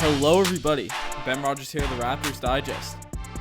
Hello, everybody. Ben Rogers here, the Raptors Digest.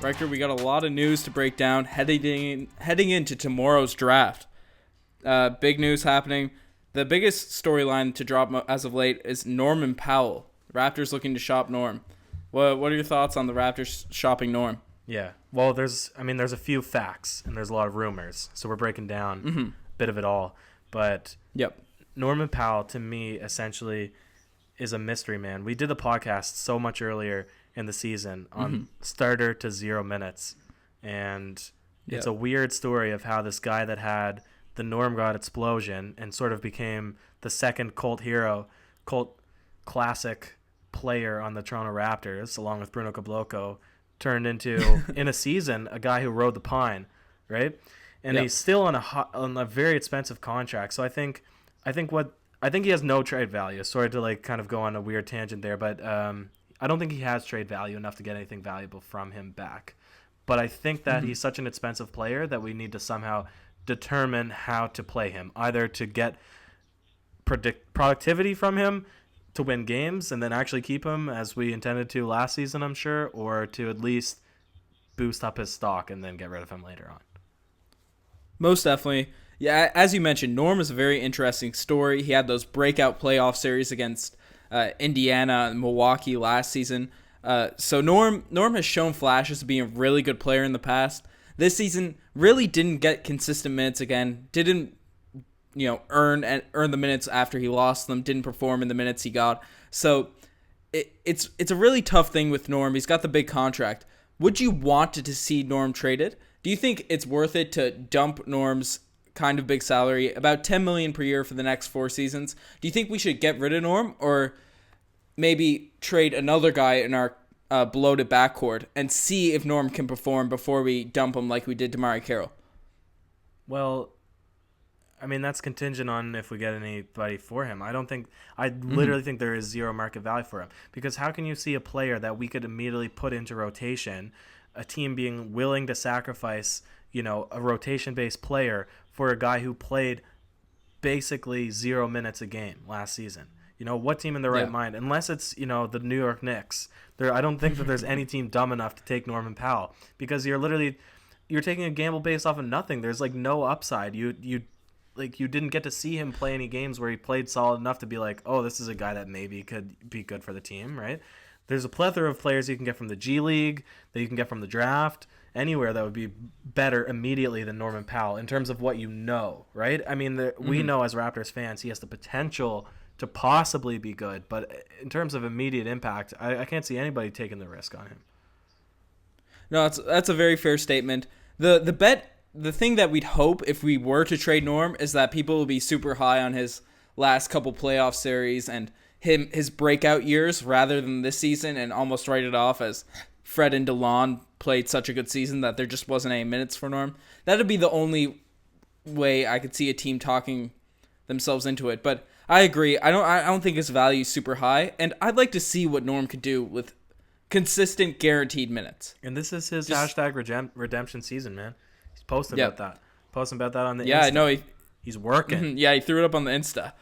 Riker, we got a lot of news to break down heading into tomorrow's draft. Big news happening. The biggest storyline to drop as of late is Norman Powell. Raptors looking to shop Norm. What are your thoughts on the Raptors shopping Norm? Yeah, well, there's a few facts and there's a lot of rumors, so we're breaking down a bit of it all. But Yep. Norman Powell, to me, essentially is a mystery man. We did the podcast so much earlier in the season on starter to 0 minutes, and it's a weird story of how this guy that had the Norm God explosion and sort of became the second cult classic player on the Toronto Raptors, along with Bruno Caboclo, turned into, in a season, a guy who rode the pine, right? And he's still on a very expensive contract. So I think he has no trade value. Sorry to kind of go on a weird tangent there, but I don't think he has trade value enough to get anything valuable from him back. But I think that he's such an expensive player that we need to somehow determine how to play him, either to get productivity from him to win games and then actually keep him as we intended to last season, I'm sure, or to at least boost up his stock and then get rid of him later on. Most definitely. Yeah, as you mentioned, Norm is a very interesting story. He had those breakout playoff series against Indiana and Milwaukee last season. So Norm has shown flashes of being a really good player in the past. This season really didn't get consistent minutes again. Didn't earn the minutes after he lost them. Didn't perform in the minutes he got. So it's a really tough thing with Norm. He's got the big contract. Would you want to see Norm traded? Do you think it's worth it to dump Norm's kind of big salary, about $10 million per year for the next 4 seasons? Do you think we should get rid of Norm, or maybe trade another guy in our bloated backcourt and see if Norm can perform before we dump him like we did to Mari Carroll? Well, I mean, that's contingent on if we get anybody for him. I literally think there is zero market value for him, because how can you see a player that we could immediately put into rotation, a team being willing to sacrifice, a rotation-based player for a guy who played basically 0 minutes a game last season? What team in their right mind, unless it's, the New York Knicks, I don't think that there's any team dumb enough to take Norman Powell, because you're taking a gamble based off of nothing. There's no upside. You didn't get to see him play any games where he played solid enough to be like, oh, this is a guy that maybe could be good for the team, right? There's a plethora of players you can get from the G League, that you can get from the draft, anywhere that would be better immediately than Norman Powell in terms of what right? I mean, we know as Raptors fans he has the potential to possibly be good, but in terms of immediate impact, I can't see anybody taking the risk on him. No, that's a very fair statement. The thing that we'd hope if we were to trade Norm is that people will be super high on his last couple playoff series and his breakout years rather than this season, and almost write it off as Fred and DeLon played such a good season that there just wasn't any minutes for Norm. That'd be the only way I could see a team talking themselves into it. But I agree. I don't think his value is super high, and I'd like to see what Norm could do with consistent, guaranteed minutes. And this is his hashtag redemption season, man. He's posting about that. Posting about that on the Insta. I know. He's working. Yeah, he threw it up on the Insta.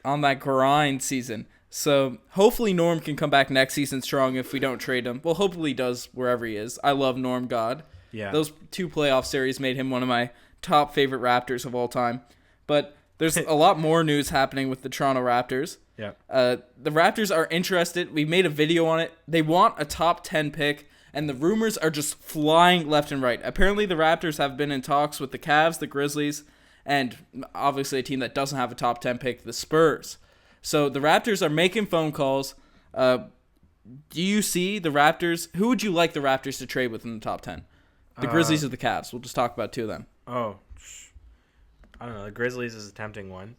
On that grind season. So hopefully Norm can come back next season strong if we don't trade him. Well, hopefully he does wherever he is. I love Norm God. Yeah. Those 2 playoff series made him one of my top favorite Raptors of all time. But there's a lot more news happening with the Toronto Raptors. Yeah. The Raptors are interested. We made a video on it. They want a top 10 pick, and the rumors are just flying left and right. Apparently the Raptors have been in talks with the Cavs, the Grizzlies, and obviously a team that doesn't have a top 10 pick, the Spurs. So the Raptors are making phone calls. Do you see the Raptors? Who would you like the Raptors to trade with in the top 10? The Grizzlies or the Cavs? We'll just talk about 2 of them. Oh, I don't know. The Grizzlies is a tempting one.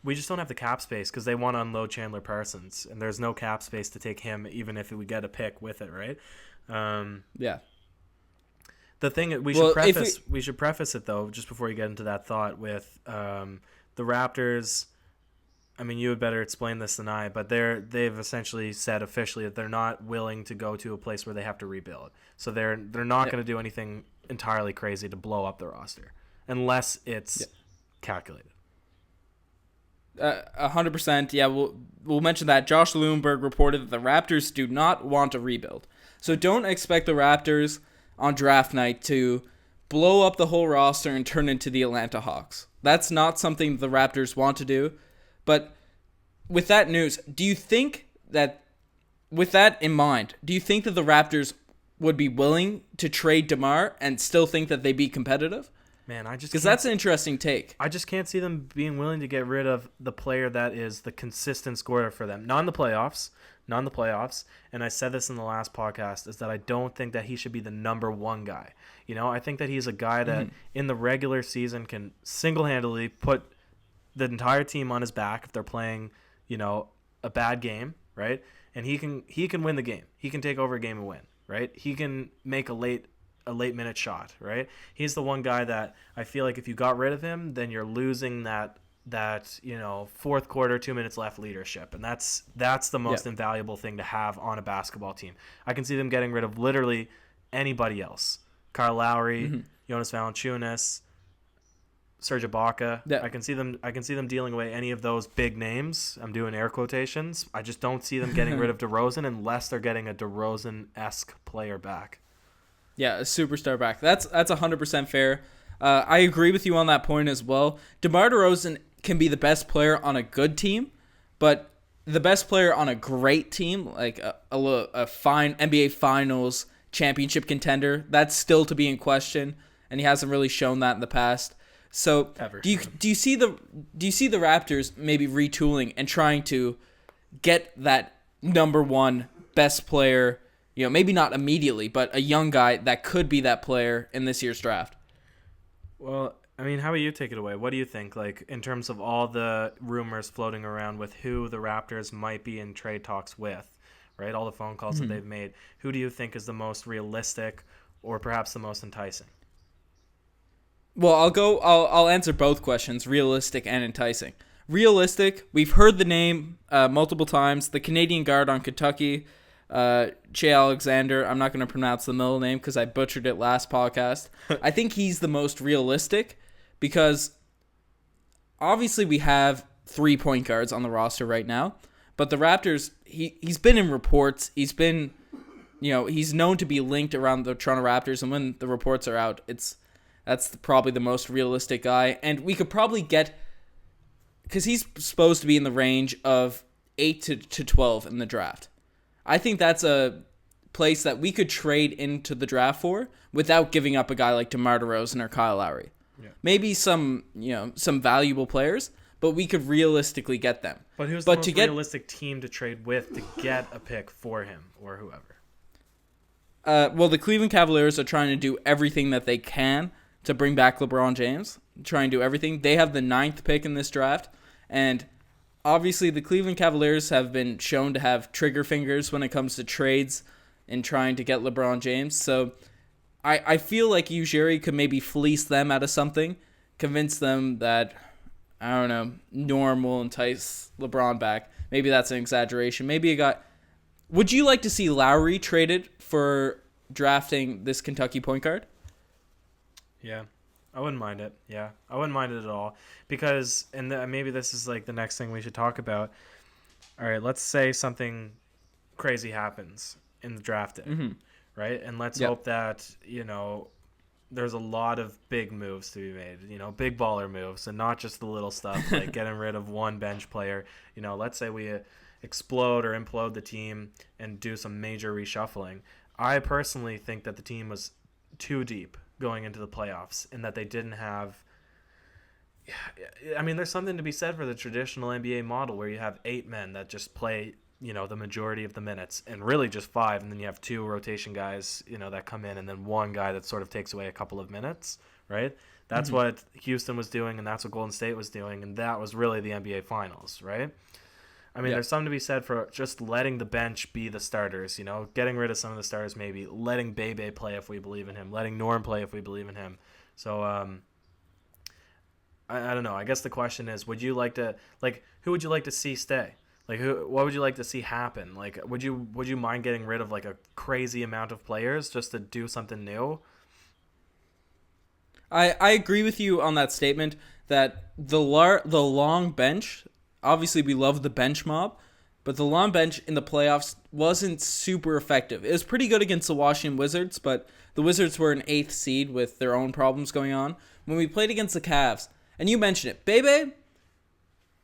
We just don't have the cap space because they want to unload Chandler Parsons, and there's no cap space to take him, even if we get a pick with it, right? Yeah. The thing we should preface it though, just before you get into that thought, with the Raptors. I mean, you would better explain this than I, but they've essentially said officially that they're not willing to go to a place where they have to rebuild. So they're not going to do anything entirely crazy to blow up the roster unless it's calculated. 100%. Yeah, we'll mention that. Josh Lewinberg reported that the Raptors do not want to rebuild. So don't expect the Raptors on draft night to blow up the whole roster and turn into the Atlanta Hawks. That's not something the Raptors want to do. But with that news, do you think that, with that in mind, do you think that the Raptors would be willing to trade DeMar and still think that they'd be competitive? Man, I just because that's an interesting take. I just can't see them being willing to get rid of the player that is the consistent scorer for them. Not in the playoffs. And I said this in the last podcast, is that I don't think that he should be the number one guy. I think that he's a guy that in the regular season can single-handedly put the entire team on his back if they're playing, a bad game, right? And he can win the game. He can take over a game and win, right? He can make a late minute shot, right? He's the one guy that I feel like if you got rid of him, then you're losing that fourth quarter, 2 minutes left leadership. And that's the most invaluable thing to have on a basketball team. I can see them getting rid of literally anybody else. Kyle Lowry, Jonas Valanciunas, Serge Ibaka. Yeah. I can see them dealing away any of those big names. I'm doing air quotations. I just don't see them getting rid of DeRozan unless they're getting a DeRozan-esque player back. Yeah, a superstar back. That's 100% fair. I agree with you on that point as well. DeMar DeRozan can be the best player on a good team, but the best player on a great team, like a fine NBA Finals championship contender, that's still to be in question, and he hasn't really shown that in the past. So do you see the Raptors maybe retooling and trying to get that number one best player? Maybe not immediately, but a young guy that could be that player in this year's draft. Well, I mean, how about you take it away? What do you think, like, in terms of all the rumors floating around with who the Raptors might be in trade talks with, right? All the phone calls that they've made. Who do you think is the most realistic or perhaps the most enticing? Well, I'll answer both questions, realistic and enticing. Realistic, we've heard the name multiple times, the Canadian guard on Kentucky, Shai Alexander. I'm not going to pronounce the middle name because I butchered it last podcast. I think he's the most realistic because obviously we have 3 point guards on the roster right now, but the Raptors, he's been in reports. He's been, he's known to be linked around the Toronto Raptors, and when the reports are out, that's probably the most realistic guy. And we could probably get, because he's supposed to be in the range of 8 to 12 in the draft. I think that's a place that we could trade into the draft for without giving up a guy like DeMar DeRozan or Kyle Lowry. Yeah. Maybe some valuable players, but we could realistically get them. But who's the most realistic team to trade with to get a pick for him or whoever? Well, the Cleveland Cavaliers are trying to do everything that they can to bring back LeBron James. Try and do everything. They have the 9th pick in this draft, and obviously, the Cleveland Cavaliers have been shown to have trigger fingers when it comes to trades and trying to get LeBron James. So I feel like Ujiri could maybe fleece them out of something, convince them that, I don't know, Norm will entice LeBron back. Maybe that's an exaggeration. Maybe a guy. Would you like to see Lowry traded for drafting this Kentucky point guard? Yeah. I wouldn't mind it. Yeah, I wouldn't mind it at all because, and maybe this is like the next thing we should talk about. All right, let's say something crazy happens in the draft day, right? And let's hope that, there's a lot of big moves to be made, big baller moves and not just the little stuff like getting rid of one bench player. Let's say we explode or implode the team and do some major reshuffling. I personally think that the team was too deep going into the playoffs and that they didn't have, I mean, there's something to be said for the traditional NBA model where you have 8 men that just play, the majority of the minutes, and really just 5, and then you have 2 rotation guys, that come in, and then 1 guy that sort of takes away a couple of minutes, right? That's what Houston was doing, and that's what Golden State was doing, and that was really the NBA Finals, right? I mean, there's something to be said for just letting the bench be the starters, getting rid of some of the starters maybe, letting Bebe play if we believe in him, letting Norm play if we believe in him. So, I don't know. I guess the question is, would you like to, who would you like to see stay? What would you like to see happen? Would you mind getting rid of, a crazy amount of players just to do something new? I agree with you on that statement that the long bench obviously we love the bench mob, but the long bench in the playoffs wasn't super effective. It was pretty good against the Washington Wizards, but the Wizards were an 8th seed with their own problems going on. When we played against the Cavs, and you mentioned it, Bebe,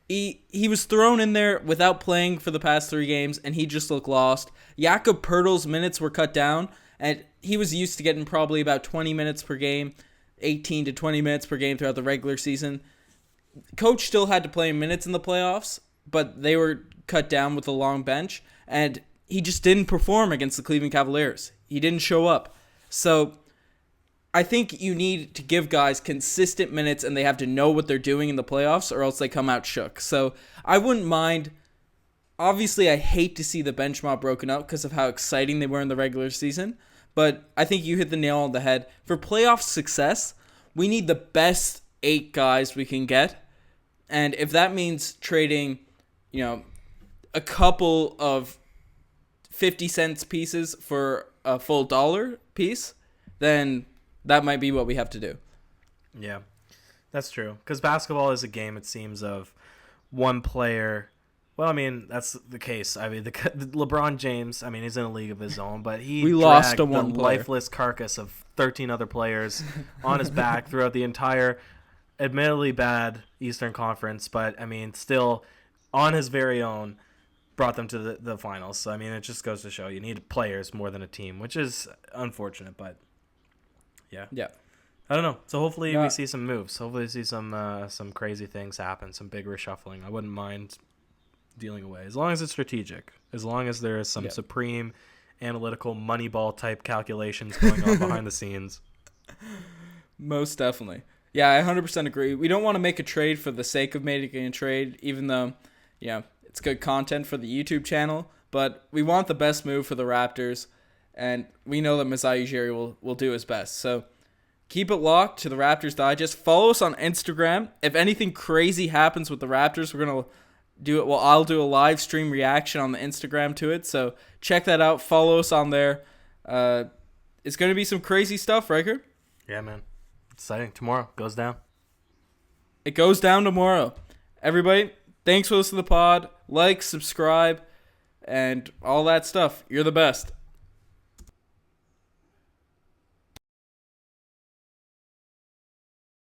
he was thrown in there without playing for the past 3 games, and he just looked lost. Jakob Poeltl's minutes were cut down, and he was used to getting probably about 20 minutes per game, 18 to 20 minutes per game throughout the regular season. Coach still had to play minutes in the playoffs, but they were cut down with the long bench, and he just didn't perform against the Cleveland Cavaliers. He didn't show up. So I think you need to give guys consistent minutes, and they have to know what they're doing in the playoffs, or else they come out shook. So I wouldn't mind. Obviously, I hate to see the bench mob broken up because of how exciting they were in the regular season, but I think you hit the nail on the head. For playoff success, we need the best 8 guys we can get, and if that means trading, a couple of 50 cents pieces for a full $1 piece, then that might be what we have to do. Yeah, that's true. Because basketball is a game, it seems, of one player. Well, I mean, that's the case. I mean, the LeBron James, I mean, he's in a league of his own, but we lost dragged one the lifeless carcass of 13 other players on his back throughout the entire, admittedly bad Eastern Conference, but, I mean, still on his very own, brought them to the finals. So, I mean, it just goes to show you need players more than a team, which is unfortunate, but yeah. I don't know. So hopefully we see some moves. Hopefully we see some crazy things happen, some big reshuffling. I wouldn't mind dealing away, as long as it's strategic, as long as there is some supreme analytical Moneyball type calculations going on behind the scenes. Most definitely. Yeah, I 100% agree. We don't want to make a trade for the sake of making a trade, even though, it's good content for the YouTube channel, but we want the best move for the Raptors, and we know that Masai Ujiri will do his best. So keep it locked to the Raptors Digest. Follow us on Instagram. If anything crazy happens with the Raptors, we're going to do it. Well, I'll do a live stream reaction on the Instagram to it, so check that out. Follow us on there. It's going to be some crazy stuff, Riker. Yeah, man. Exciting. Tomorrow goes down. It goes down tomorrow. Everybody, thanks for listening to the pod. Like, subscribe, and all that stuff. You're the best.